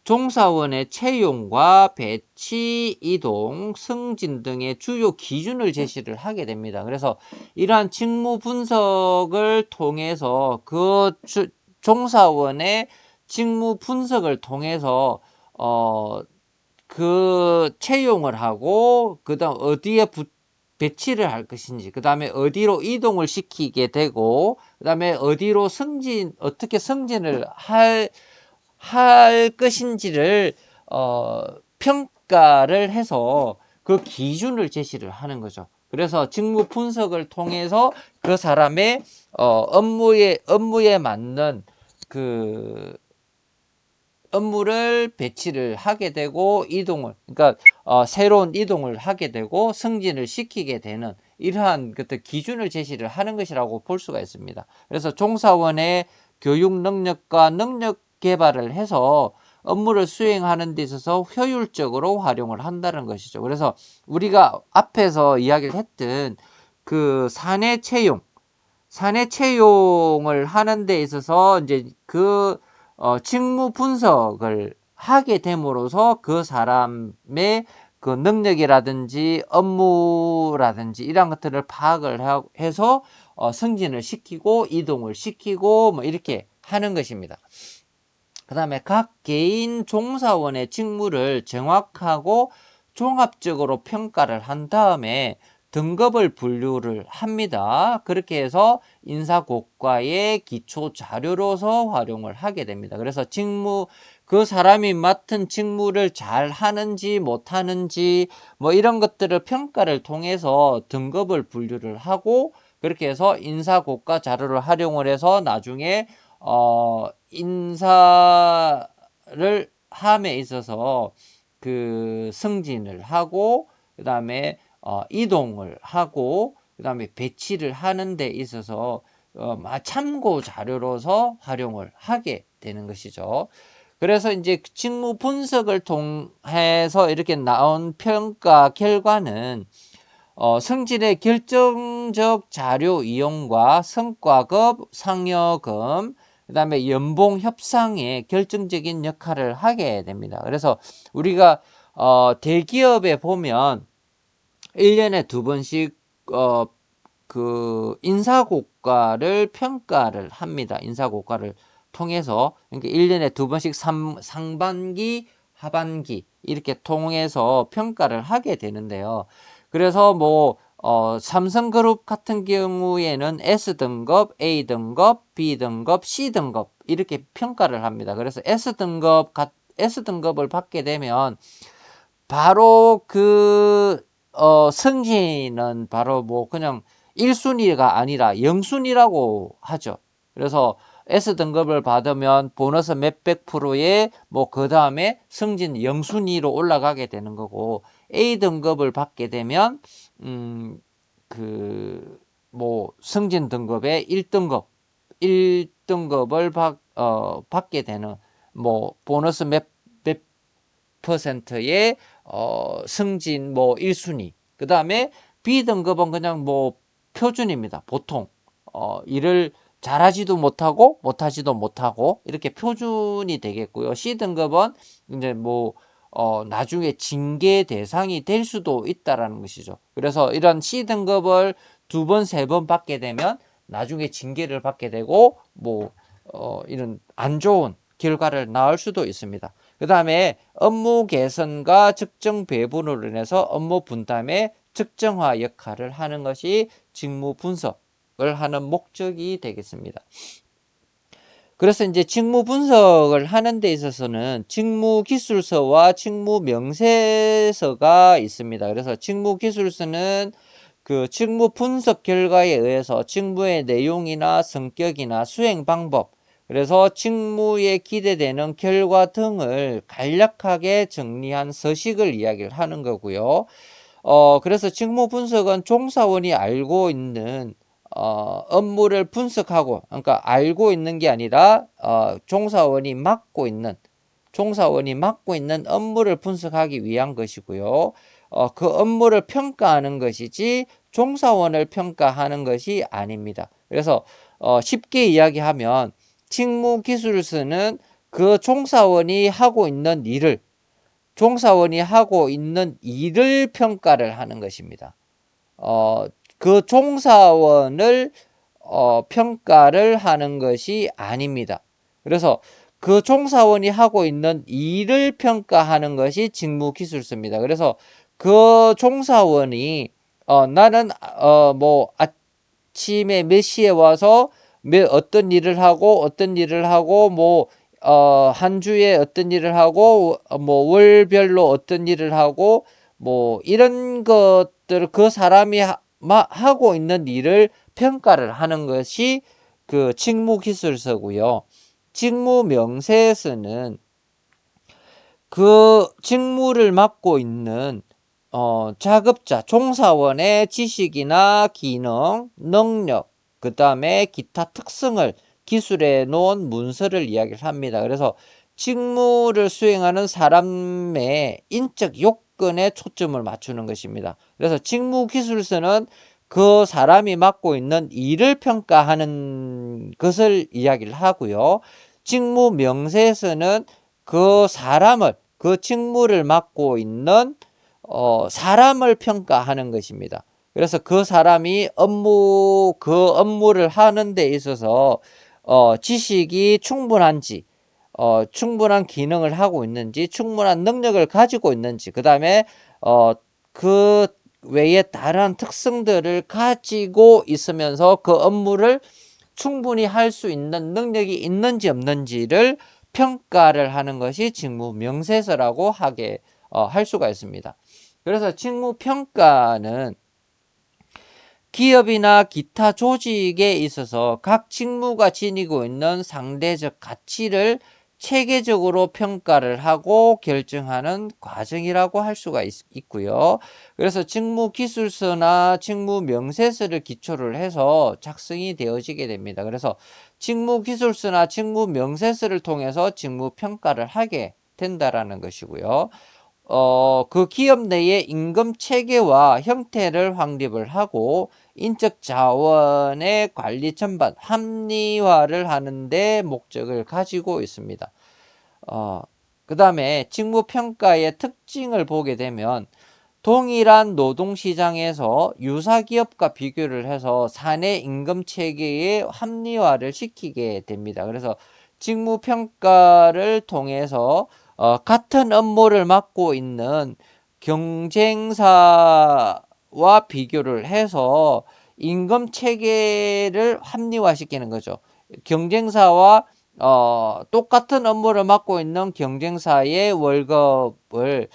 종사원의 채용과 배치, 이동, 승진 등의 주요 기준을 제시를 하게 됩니다. 그래서 이러한 직무 분석을 통해서 종사원의 직무 분석을 통해서 그 채용을 하고 그다음 어디에 배치를 할 것인지, 그 다음에 어디로 이동을 시키게 되고, 그 다음에 어디로 어떻게 승진을 할 것인지를 평가를 해서 그 기준을 제시를 하는 거죠. 그래서 직무 분석을 통해서 그 사람의 업무에 맞는 그 업무를 배치를 하게 되고 그러니까 새로운 이동을 하게 되고 승진을 시키게 되는 이러한 기준을 제시를 하는 것이라고 볼 수가 있습니다. 그래서 종사원의 교육 능력과 능력 개발을 해서 업무를 수행하는 데 있어서 효율적으로 활용을 한다는 것이죠. 그래서 우리가 앞에서 이야기를 했던 그 사내 채용을 하는 데 있어서 이제 직무 분석을 하게 됨으로써 그 사람의 그 능력이라든지 업무라든지 이런 것들을 파악을 해서 승진을 시키고 이동을 시키고 뭐 이렇게 하는 것입니다. 그 다음에 각 개인 종사원의 직무를 정확하고 종합적으로 평가를 한 다음에 등급을 분류를 합니다. 그렇게 해서 인사고과의 기초 자료로서 활용을 하게 됩니다. 그래서 그 사람이 맡은 직무를 잘 하는지 못하는지 뭐 이런 것들을 평가를 통해서 등급을 분류를 하고 그렇게 해서 인사고과 자료를 활용을 해서 나중에 인사를 함에 있어서 그 승진을 하고 그 다음에 이동을 하고 그 다음에 배치를 하는 데 있어서 참고 자료로서 활용을 하게 되는 것이죠. 그래서 이제 직무 분석을 통해서 이렇게 나온 평가 결과는 승진의 결정적 자료 이용과 성과급, 상여금, 그 다음에 연봉 협상에 결정적인 역할을 하게 됩니다. 그래서 우리가 대기업에 보면 1년에 2번씩 그 인사고과를 평가를 합니다. 인사고과를 통해서, 그러니까 1년에 2번씩 상반기, 하반기 이렇게 통해서 평가를 하게 되는데요. 그래서 뭐 삼성그룹 같은 경우에는 S등급, A등급, B등급, C등급 이렇게 평가를 합니다. 그래서 S등급을 받게 되면 바로 그 승진은 바로 뭐 그냥 1순위가 아니라 0순위라고 하죠. 그래서 S등급을 받으면 보너스 몇백 프로에 뭐 그 다음에 승진 0순위로 올라가게 되는 거고, A등급을 받게 되면 그 뭐 승진 등급의 1등급을 받게 되는 뭐 보너스 몇 퍼센트의 승진 뭐 1순위. 그 다음에 B등급은 그냥 뭐 표준입니다. 보통 일을 잘하지도 못하지도 못하고 이렇게 표준이 되겠고요. C등급은 이제 뭐 나중에 징계 대상이 될 수도 있다라는 것이죠. 그래서 이런 C등급을 2번, 3번 받게 되면 나중에 징계를 받게 되고 뭐 이런 안 좋은 결과를 낳을 수도 있습니다. 그 다음에 업무 개선과 측정 배분으로 인해서 업무 분담의 측정화 역할을 하는 것이 직무 분석을 하는 목적이 되겠습니다. 그래서 이제 직무 분석을 하는 데 있어서는 직무 기술서와 직무 명세서가 있습니다. 그래서 직무 기술서는 그 직무 분석 결과에 의해서 직무의 내용이나 성격이나 수행 방법, 그래서 직무에 기대되는 결과 등을 간략하게 정리한 서식을 이야기를 하는 거고요. 그래서 직무 분석은 종사원이 알고 있는 업무를 분석하고, 그러니까 알고 있는 게 아니라 종사원이 맡고 있는 업무를 분석하기 위한 것이고요. 그 업무를 평가하는 것이지 종사원을 평가하는 것이 아닙니다. 그래서 쉽게 이야기하면 직무기술서는 그 종사원이 하고 있는 일을 평가를 하는 것입니다. 그 종사원을 평가를 하는 것이 아닙니다. 그래서 그 종사원이 하고 있는 일을 평가하는 것이 직무기술서입니다. 그래서 그 종사원이 나는 뭐 아침에 몇 시에 와서 어떤 일을 하고 뭐 한 주에 어떤 일을 하고 뭐 월별로 어떤 일을 하고 뭐 이런 것들, 그 사람이 하고 있는 일을 평가를 하는 것이 그 직무기술서고요. 직무명세서는 그 직무를 맡고 있는 자급자, 종사원의 지식이나 기능, 능력, 그 다음에 기타 특성을 기술해 놓은 문서를 이야기를 합니다. 그래서 직무를 수행하는 사람의 인적 요건에 초점을 맞추는 것입니다. 그래서 직무기술서는 그 사람이 맡고 있는 일을 평가하는 것을 이야기를 하고요. 직무명세서는 그 직무를 맡고 있는 사람을 평가하는 것입니다. 그래서 그 사람이 그 업무를 하는 데 있어서 지식이 충분한지, 충분한 기능을 하고 있는지, 충분한 능력을 가지고 있는지, 그 다음에 그 외에 다른 특성들을 가지고 있으면서 그 업무를 충분히 할 수 있는 능력이 있는지 없는지를 평가를 하는 것이 직무 명세서라고 할 수가 있습니다. 그래서 직무 평가는 기업이나 기타 조직에 있어서 각 직무가 지니고 있는 상대적 가치를 체계적으로 평가를 하고 결정하는 과정이라고 할 수가 있고요. 그래서 직무기술서나 직무명세서를 기초를 해서 작성이 되어지게 됩니다. 그래서 직무기술서나 직무명세서를 통해서 직무평가를 하게 된다라는 것이고요. 그 기업 내의 임금 체계와 형태를 확립을 하고 인적 자원의 관리 전반 합리화를 하는 데 목적을 가지고 있습니다. 그 다음에 직무평가의 특징을 보게 되면 동일한 노동시장에서 유사기업과 비교를 해서 사내 임금 체계의 합리화를 시키게 됩니다. 그래서 직무평가를 통해서 같은 업무를 맡고 있는 경쟁사와 비교를 해서 임금 체계를 합리화시키는 거죠. 경쟁사와 똑같은 업무를 맡고 있는 경쟁사의 월급을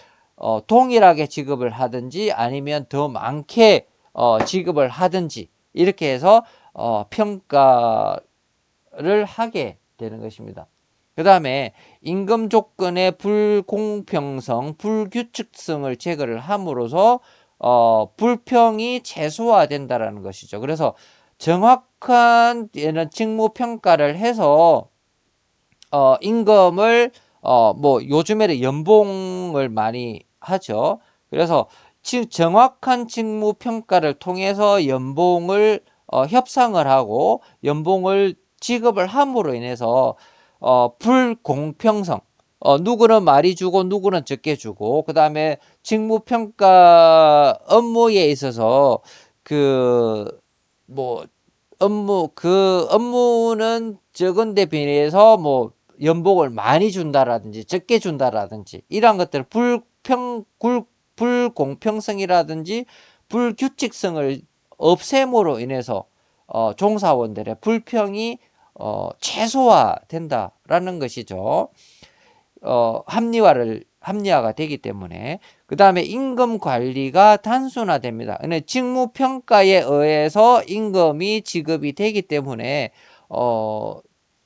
동일하게 지급을 하든지 아니면 더 많게 지급을 하든지 이렇게 해서 평가를 하게 되는 것입니다. 그 다음에 임금 조건의 불공평성, 불규칙성을 제거를 함으로써 불평이 최소화된다라는 것이죠. 그래서 정확한 직무 평가를 해서 임금을 뭐 요즘에는 연봉을 많이 하죠. 그래서 정확한 직무 평가를 통해서 연봉을 협상을 하고 연봉을 지급을 함으로 인해서 불공평성, 누구는 많이 주고 누구는 적게 주고 그 다음에 직무평가 업무에 있어서 뭐 업무는 적은데 비해서 뭐 연봉을 많이 준다라든지 적게 준다라든지 이러한 것들 불공평성이라든지 불규칙성을 없앰으로 인해서 종사원들의 불평이 최소화된다라는 것이죠. 합리화가 되기 때문에. 그 다음에 임금 관리가 단순화됩니다. 직무 평가에 의해서 임금이 지급이 되기 때문에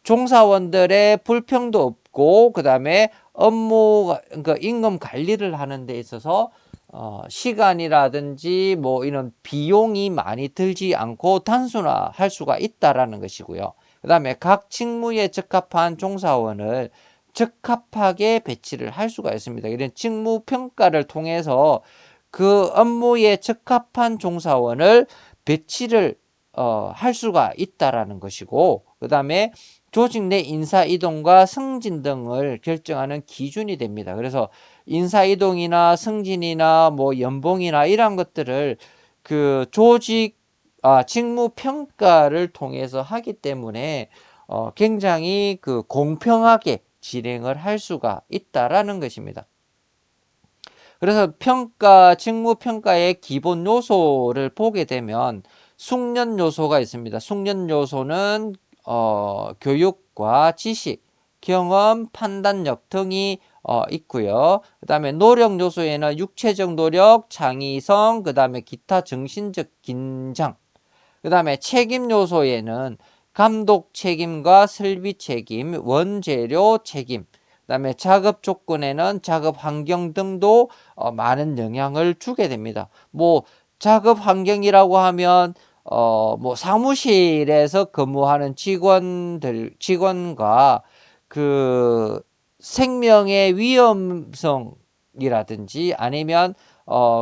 종사원들의 불평도 없고 그 다음에 그러니까 임금 관리를 하는 데 있어서 시간이라든지 뭐 이런 비용이 많이 들지 않고 단순화할 수가 있다라는 것이고요. 그 다음에 각 직무에 적합한 종사원을 적합하게 배치를 할 수가 있습니다. 이런 직무 평가를 통해서 그 업무에 적합한 종사원을 배치를 할 수가 있다라는 것이고, 그 다음에 조직 내 인사 이동과 승진 등을 결정하는 기준이 됩니다. 그래서 인사 이동이나 승진이나 뭐 연봉이나 이런 것들을 그 직무 평가를 통해서 하기 때문에 굉장히 그 공평하게 진행을 할 수가 있다라는 것입니다. 그래서 직무 평가의 기본 요소를 보게 되면 숙련 요소가 있습니다. 숙련 요소는 교육과 지식, 경험, 판단력 등이 있고요. 그 다음에 노력 요소에는 육체적 노력, 창의성, 그 다음에 기타 정신적 긴장, 그 다음에 책임 요소에는 감독 책임과 설비 책임, 원재료 책임, 그 다음에 작업 조건에는 작업 환경 등도 많은 영향을 주게 됩니다. 뭐 작업 환경이라고 하면 뭐 사무실에서 근무하는 직원과 그 생명의 위험성이라든지 아니면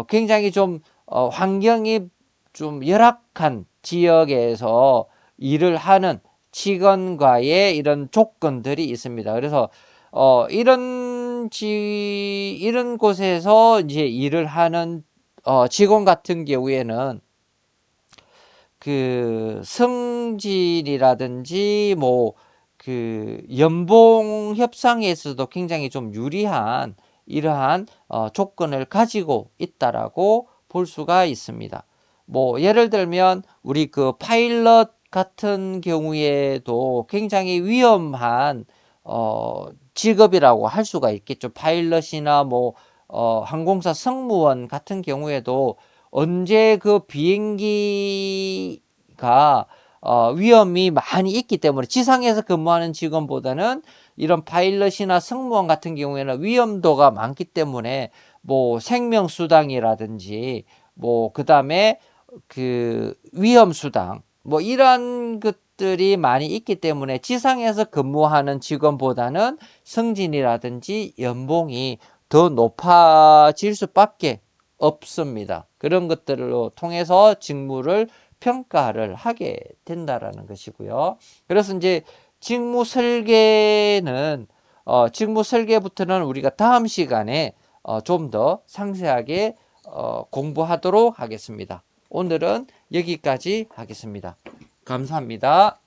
굉장히 좀 환경이 좀 열악한 지역에서 일을 하는 직원과의 이런 조건들이 있습니다. 그래서 이런 곳에서 이제 일을 하는 직원 같은 경우에는 그 성질이라든지 뭐 그 연봉 협상에서도 굉장히 좀 유리한 이러한 조건을 가지고 있다라고 볼 수가 있습니다. 뭐 예를 들면 우리 그 파일럿 같은 경우에도 굉장히 위험한 직업이라고 할 수가 있겠죠. 파일럿이나 뭐 항공사 승무원 같은 경우에도 언제 그 비행기가 위험이 많이 있기 때문에 지상에서 근무하는 직원보다는 이런 파일럿이나 승무원 같은 경우에는 위험도가 많기 때문에 뭐 생명수당이라든지 뭐 그 다음에 그 위험수당 뭐 이런 것들이 많이 있기 때문에 지상에서 근무하는 직원보다는 승진이라든지 연봉이 더 높아질 수밖에 없습니다. 그런 것들을 통해서 직무를 평가를 하게 된다라는 것이고요. 그래서 이제 직무 설계는 직무 설계부터는 우리가 다음 시간에 좀 더 상세하게 공부하도록 하겠습니다. 오늘은 여기까지 하겠습니다. 감사합니다.